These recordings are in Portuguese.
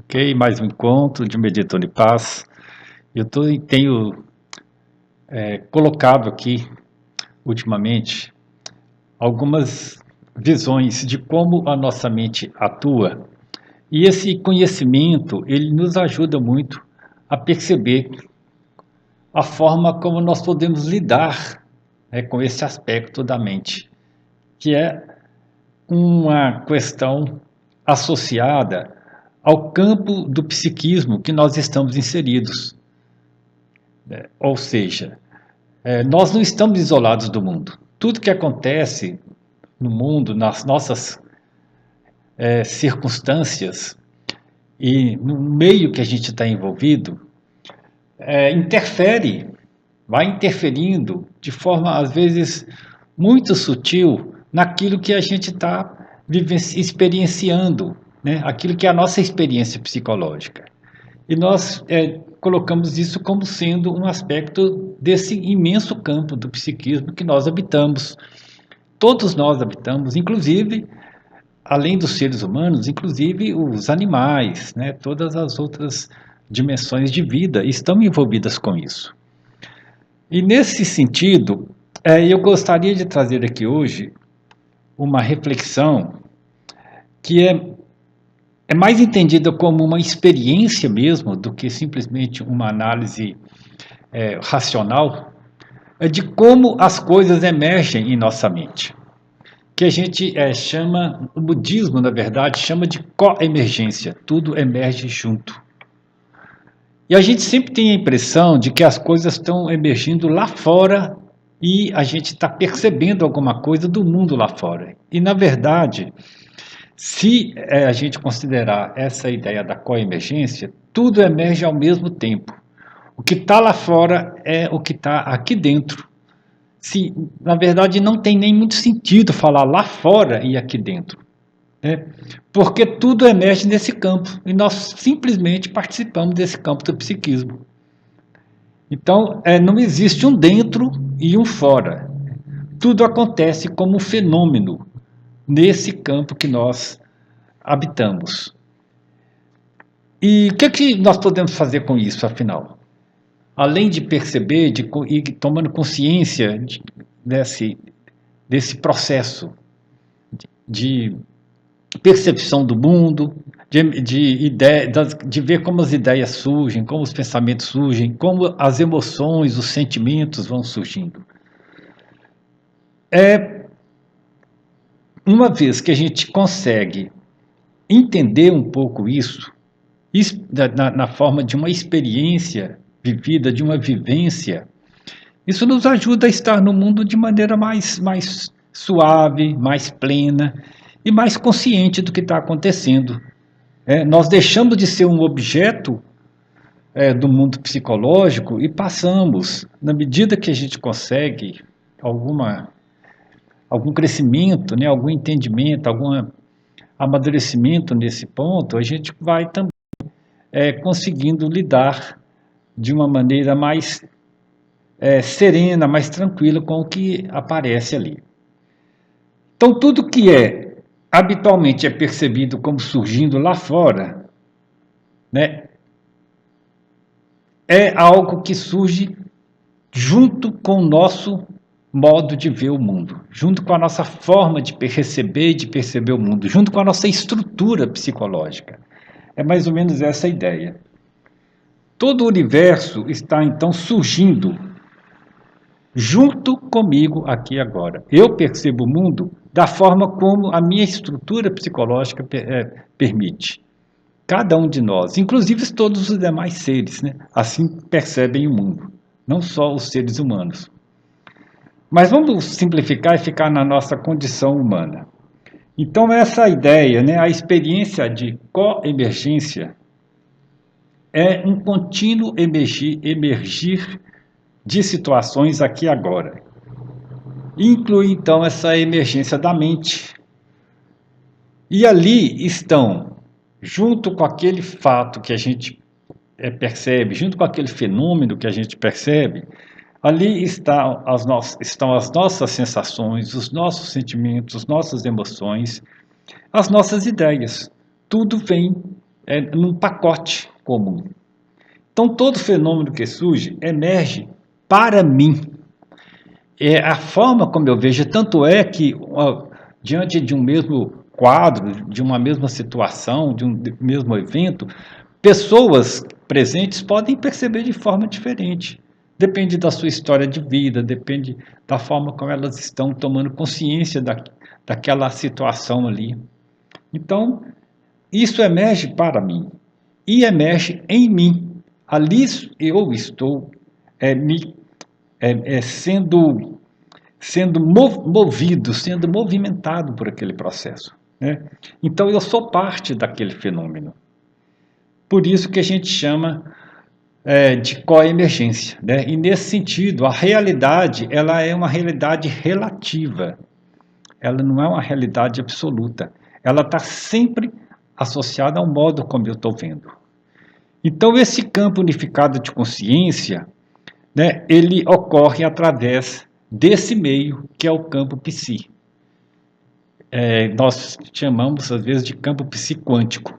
Ok, mais um encontro de Meditando em Paz. Tenho colocado aqui, ultimamente, algumas visões de como a nossa mente atua. E esse conhecimento, ele nos ajuda muito a perceber a forma como nós podemos lidar, com esse aspecto da mente, que é uma questão associada ao campo do psiquismo que nós estamos inseridos. Ou seja, nós não estamos isolados do mundo. Tudo que acontece no mundo, nas nossas circunstâncias e no meio que a gente está envolvido, interfere, vai interferindo de forma, às vezes, muito sutil naquilo que a gente está experienciando, né? Aquilo que é a nossa experiência psicológica. E nós colocamos isso como sendo um aspecto desse imenso campo do psiquismo que nós habitamos. Todos nós habitamos, inclusive, além dos seres humanos, inclusive os animais, né? Todas as outras dimensões de vida estão envolvidas com isso. E nesse sentido, eu gostaria de trazer aqui hoje uma reflexão que é mais entendida como uma experiência mesmo do que simplesmente uma análise racional, de como as coisas emergem em nossa mente, que a gente chama, o budismo, na verdade, chama de coemergência, tudo emerge junto. E a gente sempre tem a impressão de que as coisas estão emergindo lá fora e a gente está percebendo alguma coisa do mundo lá fora. E, na verdade, se a gente considerar essa ideia da coemergência, tudo emerge ao mesmo tempo. O que está lá fora é o que está aqui dentro. Se, na verdade, não tem nem muito sentido falar lá fora e aqui dentro, né? Porque tudo emerge nesse campo e nós simplesmente participamos desse campo do psiquismo. Então, não existe um dentro e um fora. Tudo acontece como um fenômeno nesse campo que nós habitamos. E o que nós podemos fazer com isso, afinal? Além de perceber, de ir tomando consciência desse processo de percepção do mundo, de ver como as ideias surgem, como os pensamentos surgem, como as emoções, os sentimentos vão surgindo. Uma vez que a gente consegue entender um pouco isso, na forma de uma experiência vivida, de uma vivência, isso nos ajuda a estar no mundo de maneira mais suave, mais plena e mais consciente do que está acontecendo. Nós deixamos de ser um objeto do mundo psicológico e passamos, na medida que a gente consegue algum crescimento, né, algum entendimento, algum amadurecimento nesse ponto, a gente vai também conseguindo lidar de uma maneira mais serena, mais tranquila com o que aparece ali. Então, tudo que habitualmente é percebido como surgindo lá fora, né, é algo que surge junto com o nosso modo de ver o mundo, junto com a nossa forma de receber e de perceber o mundo, junto com a nossa estrutura psicológica. É mais ou menos essa a ideia. Todo o universo está então surgindo junto comigo aqui agora. Eu percebo o mundo da forma como a minha estrutura psicológica permite. Cada um de nós, inclusive todos os demais seres, né, assim percebem o mundo, não só os seres humanos. Mas vamos simplificar e ficar na nossa condição humana. Então, essa ideia, né, a experiência de coemergência, é um contínuo emergir de situações aqui e agora. Inclui, então, essa emergência da mente. E ali estão, junto com aquele fato que a gente percebe, junto com aquele fenômeno que a gente percebe, ali estão as nossas sensações, os nossos sentimentos, as nossas emoções, as nossas ideias. Tudo vem num pacote comum. Então, todo fenômeno que surge emerge para mim. É a forma como eu vejo, tanto é que, diante de um mesmo quadro, de uma mesma situação, de um mesmo evento, pessoas presentes podem perceber de forma diferente. Depende da sua história de vida, depende da forma como elas estão tomando consciência daquela situação ali. Então, isso emerge para mim e emerge em mim. Ali eu estou me sendo movido, sendo movimentado por aquele processo, né? Então eu sou parte daquele fenômeno. Por isso que a gente chama de coemergência, né? E nesse sentido, a realidade ela é uma realidade relativa. Ela não é uma realidade absoluta. Ela está sempre associada ao modo como eu estou vendo. Então esse campo unificado de consciência, né, ele ocorre através desse meio que é o campo psi. Nós chamamos às vezes de campo psiquântico.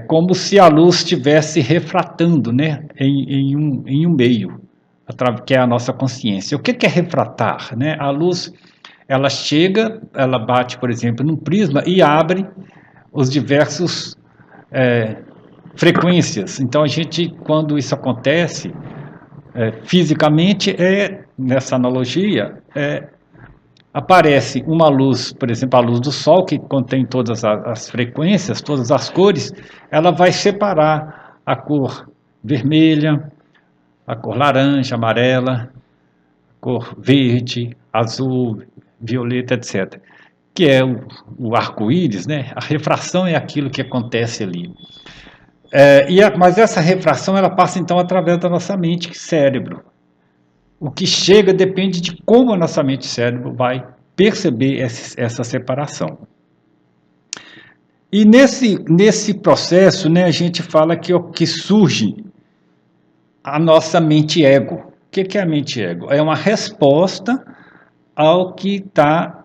Como se a luz estivesse refratando, né, em um meio, que é a nossa consciência. O que é refratar? Né? A luz, ela chega, ela bate, por exemplo, num prisma e abre os diversos frequências. Então, a gente, quando isso acontece, fisicamente, nessa analogia, aparece uma luz, por exemplo, a luz do Sol, que contém todas as frequências, todas as cores, ela vai separar a cor vermelha, a cor laranja, amarela, a cor verde, azul, violeta, etc. Que é o arco-íris, né? A refração é aquilo que acontece ali. Mas essa refração ela passa então através da nossa mente, cérebro. O que chega depende de como a nossa mente e cérebro vai perceber essa separação. E nesse processo, né, a gente fala que surge a nossa mente ego. O que é a mente ego? É uma resposta ao que está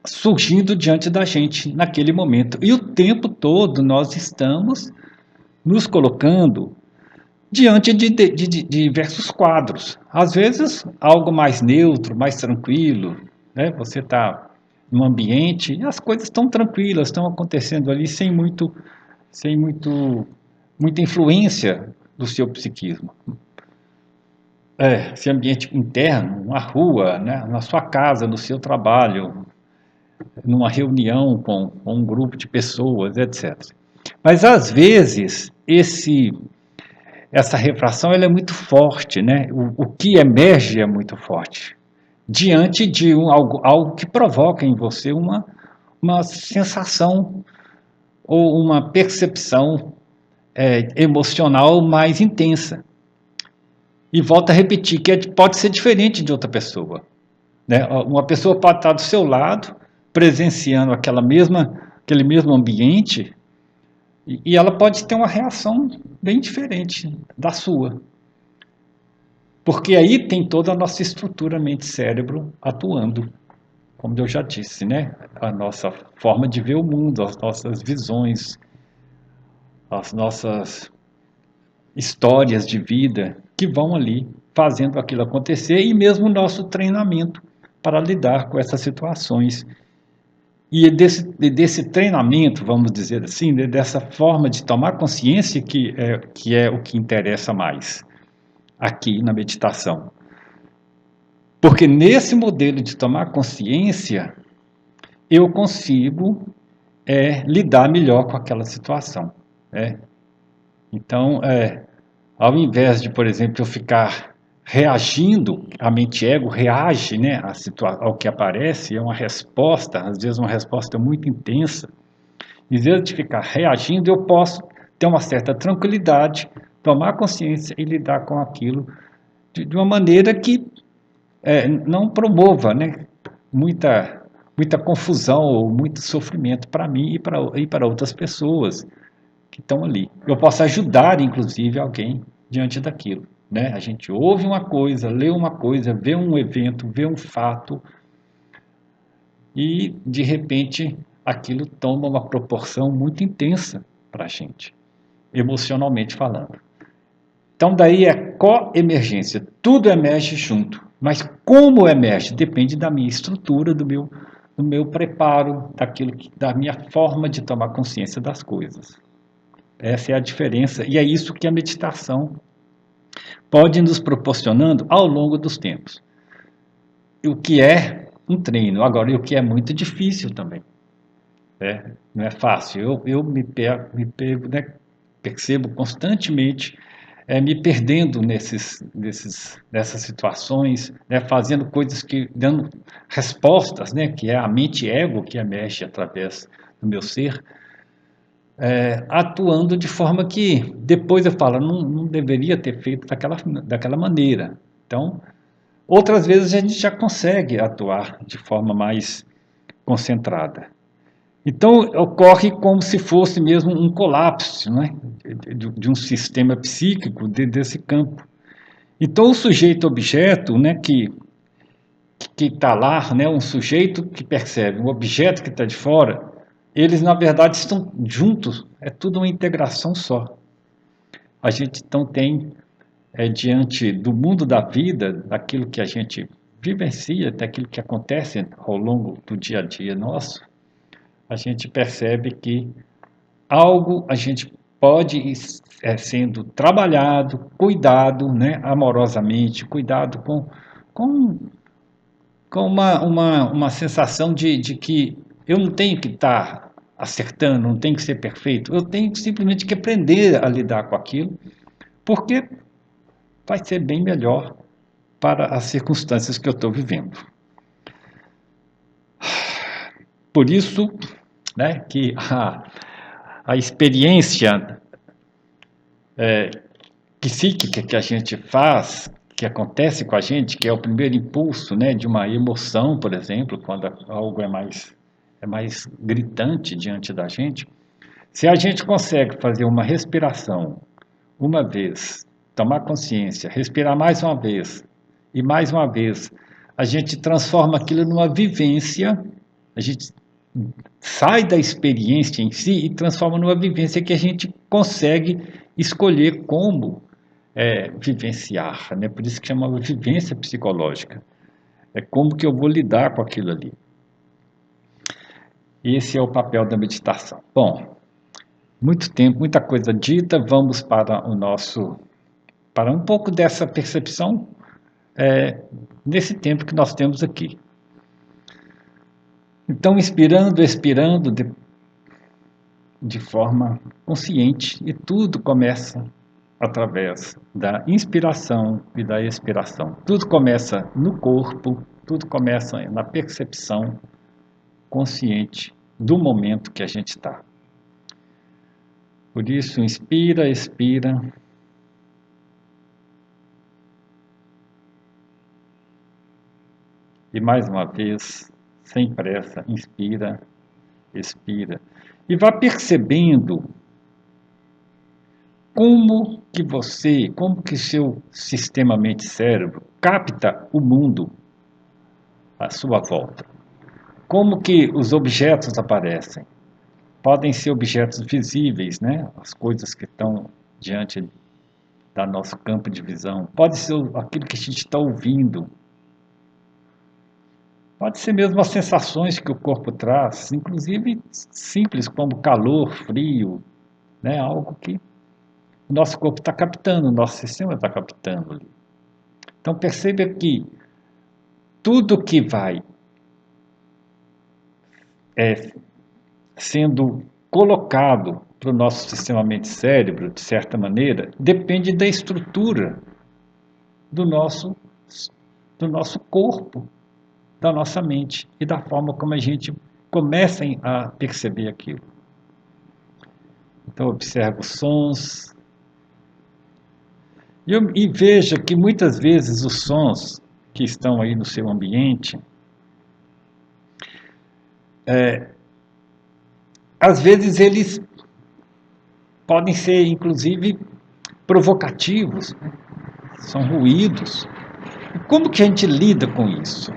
surgindo diante da gente naquele momento. E o tempo todo nós estamos nos colocando diante de diversos quadros. Às vezes, algo mais neutro, mais tranquilo, né? Você está num ambiente e as coisas estão tranquilas, estão acontecendo ali muita influência do seu psiquismo. Esse ambiente interno, uma rua, né? Na sua casa, no seu trabalho, numa reunião com um grupo de pessoas, etc. Mas, às vezes, essa refração ela é muito forte, né? O que emerge é muito forte, diante de algo que provoca em você uma sensação ou uma percepção emocional mais intensa. E volto a repetir que pode ser diferente de outra pessoa, né? Uma pessoa pode estar do seu lado, presenciando aquele mesmo ambiente, e ela pode ter uma reação bem diferente da sua. Porque aí tem toda a nossa estrutura mente-cérebro atuando, como eu já disse, né? A nossa forma de ver o mundo, as nossas visões, as nossas histórias de vida que vão ali fazendo aquilo acontecer e mesmo o nosso treinamento para lidar com essas situações. E desse treinamento, vamos dizer assim, dessa forma de tomar consciência que é o que interessa mais aqui na meditação. Porque nesse modelo de tomar consciência, eu consigo lidar melhor com aquela situação. Né? Então, ao invés de, por exemplo, eu ficar reagindo, a mente ego reage, né, ao que aparece, é uma resposta, às vezes uma resposta muito intensa. Em vez de ficar reagindo, eu posso ter uma certa tranquilidade, tomar consciência e lidar com aquilo de uma maneira que não promova, né, muita confusão ou muito sofrimento para mim e para outras pessoas que estão ali. Eu posso ajudar, inclusive, alguém diante daquilo. Né? A gente ouve uma coisa, lê uma coisa, vê um evento, vê um fato e, de repente, aquilo toma uma proporção muito intensa para a gente, emocionalmente falando. Então, daí é coemergência, tudo emerge junto. Mas como emerge? Depende da minha estrutura, do meu preparo, da minha forma de tomar consciência das coisas. Essa é a diferença, e é isso que a meditação pode nos proporcionando ao longo dos tempos. O que é um treino, agora, e o que é muito difícil também. Não é fácil. Eu me pego, né, percebo constantemente me perdendo nessas situações, né, fazendo coisas dando respostas, né, que é a mente ego que emerge através do meu ser, atuando de forma que depois eu falo, não deveria ter feito daquela maneira. Então, outras vezes a gente já consegue atuar de forma mais concentrada. Então, ocorre como se fosse mesmo um colapso, né, de um sistema psíquico desse campo. Então, o sujeito-objeto, né, que está lá, né, um sujeito que percebe, um objeto que está de fora, eles, na verdade, estão juntos, é tudo uma integração só. A gente então tem, diante do mundo da vida, daquilo que a gente vivencia, daquilo que acontece ao longo do dia a dia nosso, a gente percebe que algo a gente pode ir sendo trabalhado, cuidado, né, amorosamente, cuidado com, com uma sensação de que eu não tenho que estar acertando, não tenho que ser perfeito, eu tenho simplesmente que aprender a lidar com aquilo, porque vai ser bem melhor para as circunstâncias que eu estou vivendo. Por isso, né, que a experiência psíquica que a gente faz, que acontece com a gente, que é o primeiro impulso, né, de uma emoção, por exemplo, quando algo é mais gritante diante da gente, se a gente consegue fazer uma respiração uma vez, tomar consciência, respirar mais uma vez e mais uma vez, a gente transforma aquilo numa vivência, a gente sai da experiência em si e transforma numa vivência que a gente consegue escolher como vivenciar, né? Por isso que chama vivência psicológica. É como que eu vou lidar com aquilo ali. Esse é o papel da meditação. Bom, muito tempo, muita coisa dita, vamos para um pouco dessa percepção nesse tempo que nós temos aqui. Então, inspirando, expirando de forma consciente, e tudo começa através da inspiração e da expiração. Tudo começa no corpo, tudo começa na percepção consciente do momento que a gente está. Por isso, inspira, expira. E mais uma vez, sem pressa, inspira, expira. E vá percebendo como que seu sistema mente-cérebro capta o mundo à sua volta. Como que os objetos aparecem? Podem ser objetos visíveis, né? As coisas que estão diante do nosso campo de visão. Pode ser aquilo que a gente está ouvindo. Pode ser mesmo as sensações que o corpo traz, inclusive simples como calor, frio, né? Algo que o nosso corpo está captando, o nosso sistema está captando ali. Então perceba que tudo que vai sendo colocado para o nosso sistema mente-cérebro, de certa maneira, depende da estrutura do nosso corpo, da nossa mente e da forma como a gente começa a perceber aquilo. Então observa os sons e veja que muitas vezes os sons que estão aí no seu ambiente às vezes eles podem ser, inclusive, provocativos, né? São ruídos. E como que a gente lida com isso?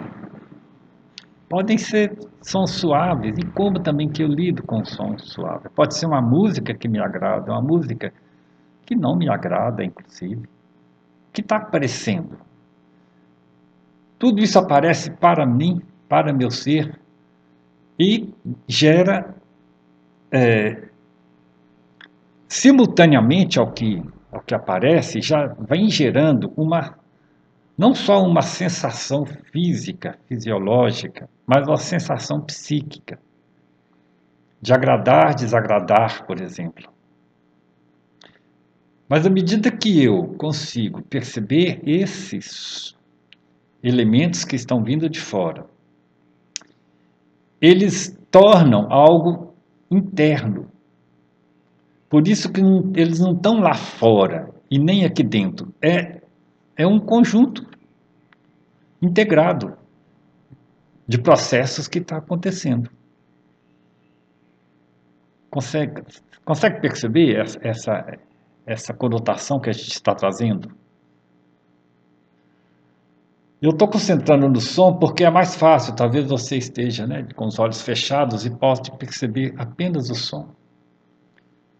Podem ser sons suaves, e como também que eu lido com sons suaves. Pode ser uma música que me agrada, uma música que não me agrada, inclusive, que está aparecendo. Tudo isso aparece para mim, para meu ser, e gera, simultaneamente ao que aparece, já vem gerando não só uma sensação física, fisiológica, mas uma sensação psíquica, de agradar, desagradar, por exemplo. Mas à medida que eu consigo perceber esses elementos que estão vindo de fora, eles tornam algo interno. Por isso que eles não estão lá fora e nem aqui dentro. É um conjunto integrado de processos que está acontecendo. Consegue, consegue perceber essa conotação que a gente está trazendo? Eu estou concentrando no som porque é mais fácil, talvez você esteja, né, com os olhos fechados e possa perceber apenas o som.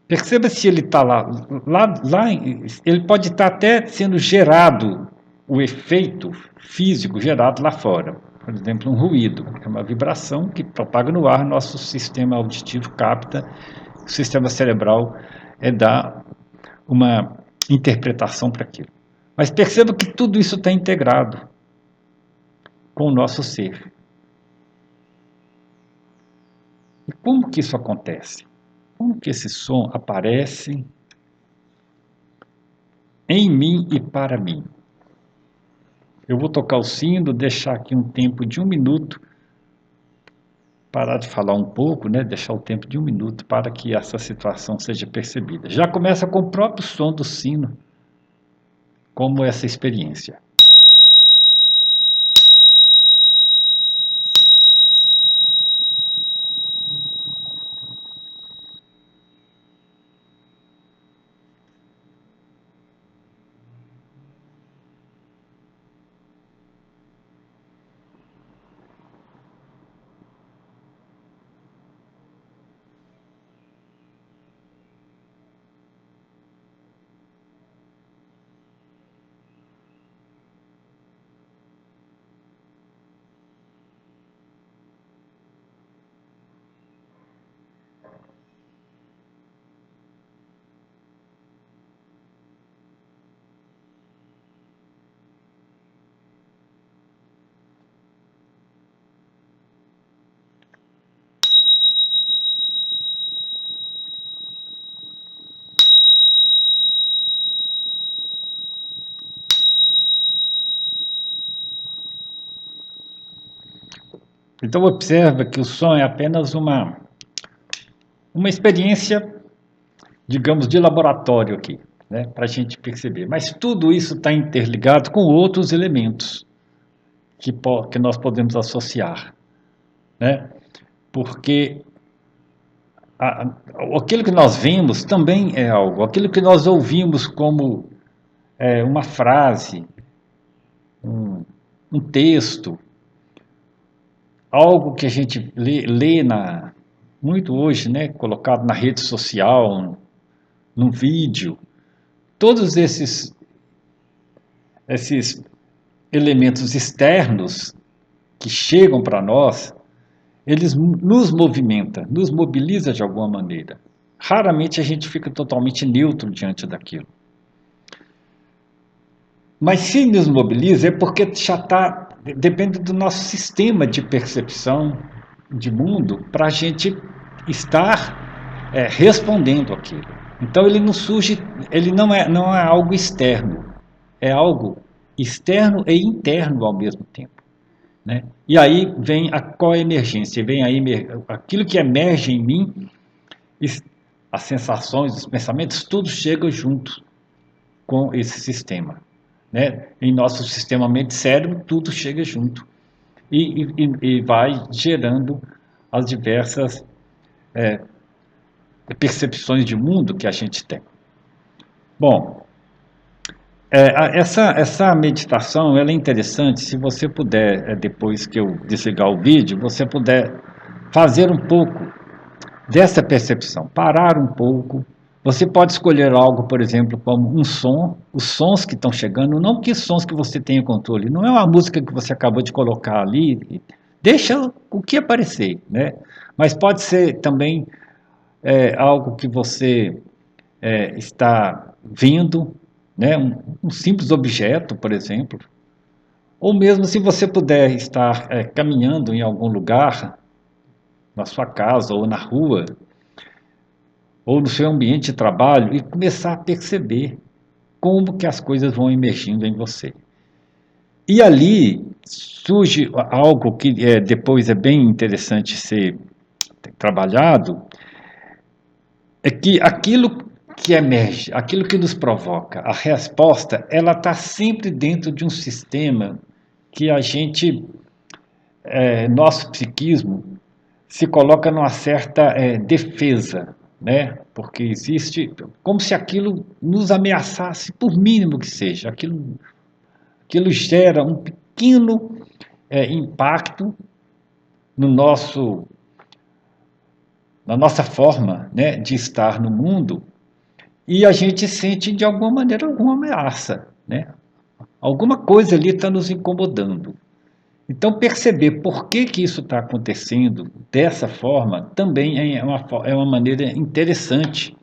Perceba se ele está lá, ele pode estar até sendo gerado, o efeito físico gerado lá fora. Por exemplo, um ruído, é uma vibração que propaga no ar, nosso sistema auditivo capta, o sistema cerebral dá uma interpretação para aquilo. Mas perceba que tudo isso está integrado com o nosso ser. E como que isso acontece? Como que esse som aparece em mim e para mim? Eu vou tocar o sino, deixar aqui um tempo de 1 minuto, parar de falar um pouco, né? Deixar o tempo de 1 minuto para que essa situação seja percebida. Já começa com o próprio som do sino, como essa experiência. Então observa que o som é apenas uma experiência, digamos, de laboratório aqui, né, para a gente perceber. Mas tudo isso está interligado com outros elementos que nós podemos associar, né? Porque aquilo que nós vemos também é algo, aquilo que nós ouvimos como uma frase, um, um texto, algo que a gente lê muito hoje, né, colocado na rede social, num vídeo, todos esses elementos externos que chegam para nós, eles nos movimentam, nos mobiliza de alguma maneira. Raramente a gente fica totalmente neutro diante daquilo. Mas se nos mobiliza é porque já está, depende do nosso sistema de percepção de mundo para a gente estar respondendo aquilo. Então ele não surge, ele não é algo externo, é algo externo e interno ao mesmo tempo. Né? E aí vem a coemergência, vem aí aquilo que emerge em mim, as sensações, os pensamentos, tudo chega junto com esse sistema. Né? Em nosso sistema mente-cérebro, tudo chega junto e vai gerando as diversas percepções de mundo que a gente tem. Bom, Essa meditação, ela é interessante, se você puder, depois que eu desligar o vídeo, você puder fazer um pouco dessa percepção, parar um pouco. Você pode escolher algo, por exemplo, como um som, os sons que estão chegando, não que sons que você tenha controle, não é uma música que você acabou de colocar ali, deixa o que aparecer, né? Mas pode ser também algo que você está vendo, né? Um simples objeto, por exemplo, ou mesmo se você puder estar caminhando em algum lugar, na sua casa ou na rua, ou no seu ambiente de trabalho, e começar a perceber como que as coisas vão emergindo em você. E ali surge algo que depois é bem interessante ser trabalhado, é que aquilo que emerge, aquilo que nos provoca, a resposta, ela está sempre dentro de um sistema que a gente, nosso psiquismo, se coloca numa certa defesa, né? Porque existe, como se aquilo nos ameaçasse, por mínimo que seja, aquilo gera um pequeno impacto no nosso, na nossa forma, né, de estar no mundo, e a gente sente de alguma maneira alguma ameaça, né? Alguma coisa ali está nos incomodando. Então, perceber por que, que isso está acontecendo dessa forma também é uma maneira interessante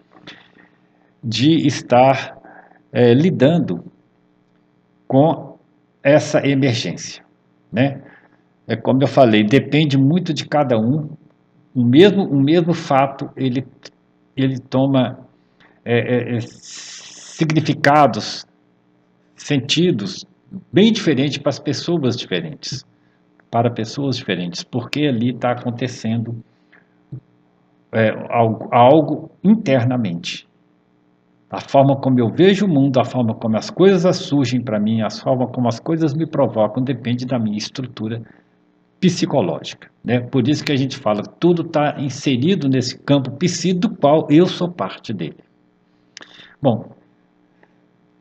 de estar lidando com essa emergência, né? É como eu falei, depende muito de cada um. O mesmo fato, ele toma significados, sentidos bem diferentes para as pessoas diferentes. Para pessoas diferentes, porque ali está acontecendo algo internamente. A forma como eu vejo o mundo, a forma como as coisas surgem para mim, a forma como as coisas me provocam, depende da minha estrutura psicológica. Né? Por isso que a gente fala, tudo está inserido nesse campo psi do qual eu sou parte dele. Bom,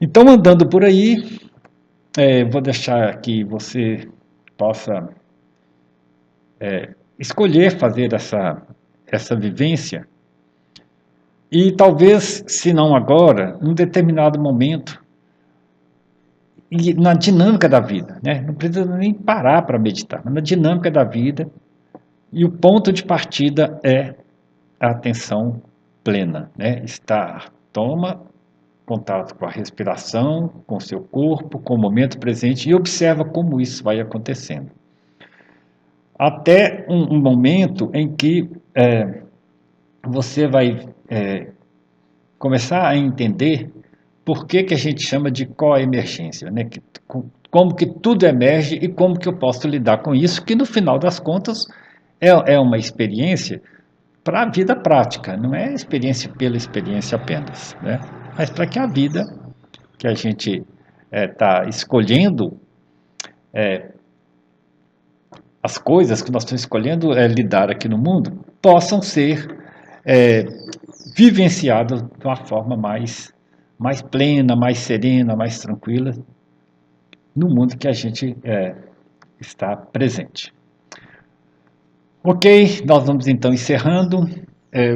então andando por aí, vou deixar que você possa escolher fazer essa vivência e talvez, se não agora, em um determinado momento, e na dinâmica da vida, né? Não precisa nem parar para meditar, mas na dinâmica da vida, e o ponto de partida é a atenção plena, né? Toma contato com a respiração, com o seu corpo, com o momento presente e observa como isso vai acontecendo. Até um momento em que você vai começar a entender por que, que a gente chama de coemergência, né? Como que tudo emerge e como que eu posso lidar com isso, que no final das contas é uma experiência para a vida prática, não é experiência pela experiência apenas, né? Mas para que a vida que a gente está escolhendo, as coisas que nós estamos escolhendo lidar aqui no mundo, possam ser é, vivenciadas de uma forma mais plena, mais serena, mais tranquila, no mundo que a gente está presente. Ok, nós vamos então encerrando.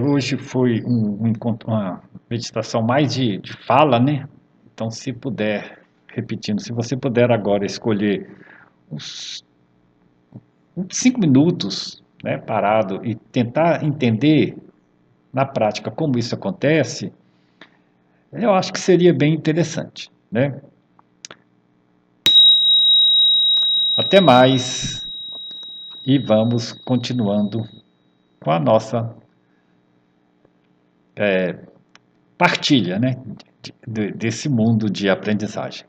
Hoje foi uma meditação mais de fala, né? Então, se puder, repetindo, se você puder agora escolher uns 5 minutos, né, parado e tentar entender na prática como isso acontece, eu acho que seria bem interessante, né? Até mais e vamos continuando com a nossa partilha, né, desse mundo de aprendizagem.